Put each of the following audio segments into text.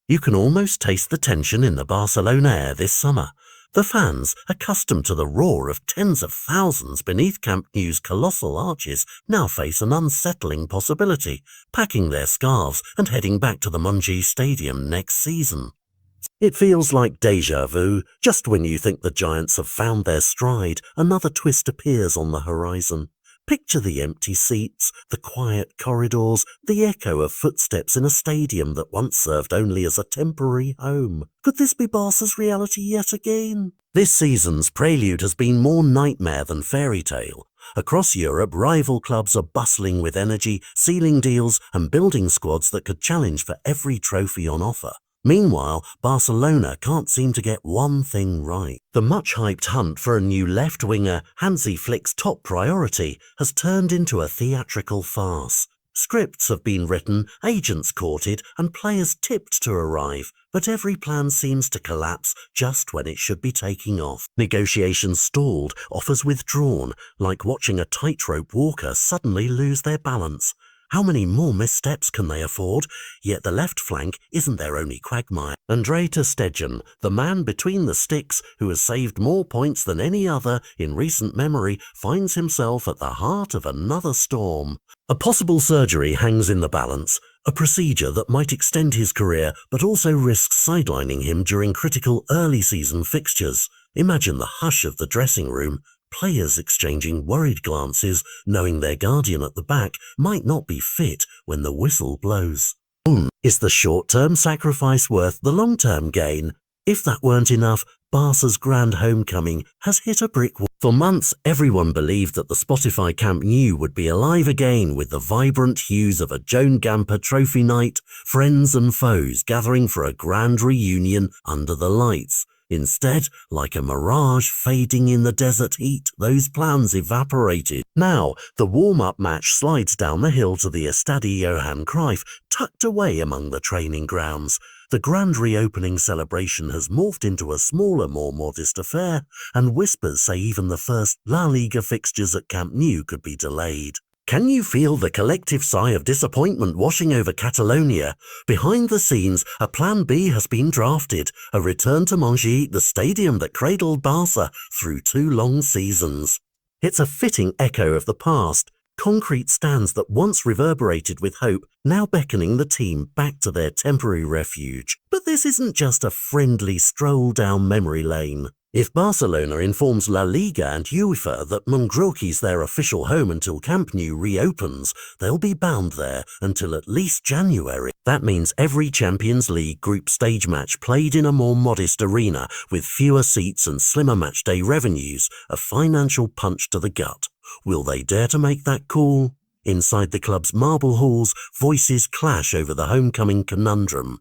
You can almost taste the tension in the Barcelona air this summer. The fans, accustomed to the roar of tens of thousands beneath Camp Nou's colossal arches, now face an unsettling possibility, packing their scarves and heading back to the Montjuïc Stadium next season. It feels like déjà vu. Just when you think the Giants have found their stride, another twist appears on the horizon. Picture the empty seats, the quiet corridors, the echo of footsteps in a stadium that once served only as a temporary home. Could this be Barca's reality yet again? This season's prelude has been more nightmare than fairy tale. Across Europe, rival clubs are bustling with energy, sealing deals and building squads that could challenge for every trophy on offer. Meanwhile, Barcelona can't seem to get one thing right. The much-hyped hunt for a new left-winger, Hansi Flick's top priority, has turned into a theatrical farce. Scripts have been written, agents courted, and players tipped to arrive, but every plan seems to collapse just when it should be taking off. Negotiations stalled, offers withdrawn, like watching a tightrope walker suddenly lose their balance. How many more missteps can they afford? Yet the left flank isn't their only quagmire. Andrei ter Stegen, the man between the sticks who has saved more points than any other in recent memory, finds himself at the heart of another storm. A possible surgery hangs in the balance, a procedure that might extend his career but also risks sidelining him during critical early season fixtures. Imagine the hush of the dressing room. Players exchanging worried glances, knowing their guardian at the back might not be fit when the whistle blows. Is the short-term sacrifice worth the long-term gain? If that weren't enough, Barca's grand homecoming has hit a brick wall. For months, everyone believed that the Spotify Camp Nou would be alive again with the vibrant hues of a Joan Gamper trophy night, friends and foes gathering for a grand reunion under the lights. Instead, like a mirage fading in the desert heat, those plans evaporated. Now, the warm-up match slides down the hill to the Estadio Johan Cruyff, tucked away among the training grounds. The grand reopening celebration has morphed into a smaller, more modest affair, and whispers say even the first La Liga fixtures at Camp Nou could be delayed. Can you feel the collective sigh of disappointment washing over Catalonia? Behind the scenes, a plan B has been drafted, a return to Montjuïc, the stadium that cradled Barca through 2 long seasons. It's a fitting echo of the past, concrete stands that once reverberated with hope, now beckoning the team back to their temporary refuge. But this isn't just a friendly stroll down memory lane. If Barcelona informs La Liga and UEFA that Montjuïc's their official home until Camp Nou reopens, they'll be bound there until at least January. That means every Champions League group stage match played in a more modest arena with fewer seats and slimmer matchday revenues, a financial punch to the gut. Will they dare to make that call? Inside the club's marble halls, voices clash over the homecoming conundrum.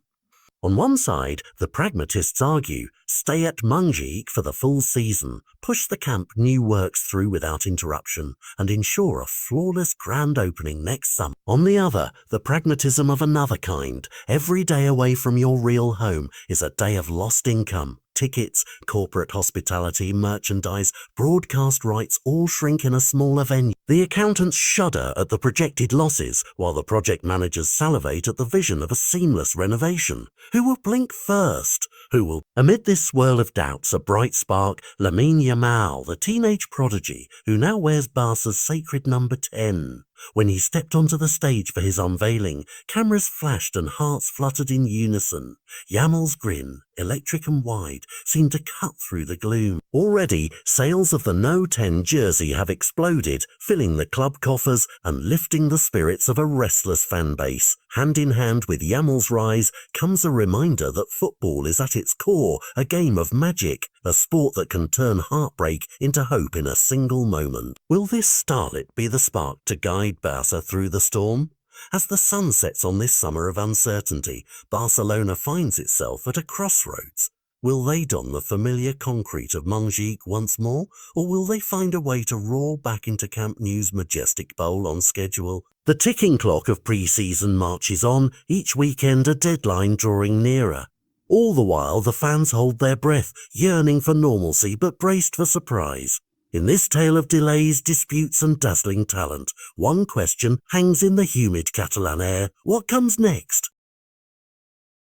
On one side, the pragmatists argue, stay at Montjuïc for the full season, push the Camp Nou works through without interruption, and ensure a flawless grand opening next summer. On the other, the pragmatism of another kind. Every day away from your real home is a day of lost income. Tickets, corporate hospitality, merchandise, broadcast rights all shrink in a smaller venue. The accountants shudder at the projected losses, while the project managers salivate at the vision of a seamless renovation. Who will blink first? Who will? Amid this swirl of doubts, a bright spark, Lamine Yamal, the teenage prodigy, who now wears Barca's sacred number 10. When he stepped onto the stage for his unveiling, cameras flashed and hearts fluttered in unison. Yamal's grin, electric and wide, seemed to cut through the gloom. Already, sales of the No 10 jersey have exploded, filling the club coffers and lifting the spirits of a restless fan base. Hand in hand with Yamal's rise comes a reminder that football is at its core a game of magic, a sport that can turn heartbreak into hope in a single moment. Will this starlet be the spark to guide Barca through the storm? As the sun sets on this summer of uncertainty, Barcelona finds itself at a crossroads. Will they don the familiar concrete of Montjuïc once more, or will they find a way to roar back into Camp Nou's majestic bowl on schedule? The ticking clock of pre-season marches on, each weekend a deadline drawing nearer. All the while, the fans hold their breath, yearning for normalcy but braced for surprise. In this tale of delays, disputes and dazzling talent, one question hangs in the humid Catalan air. What comes next?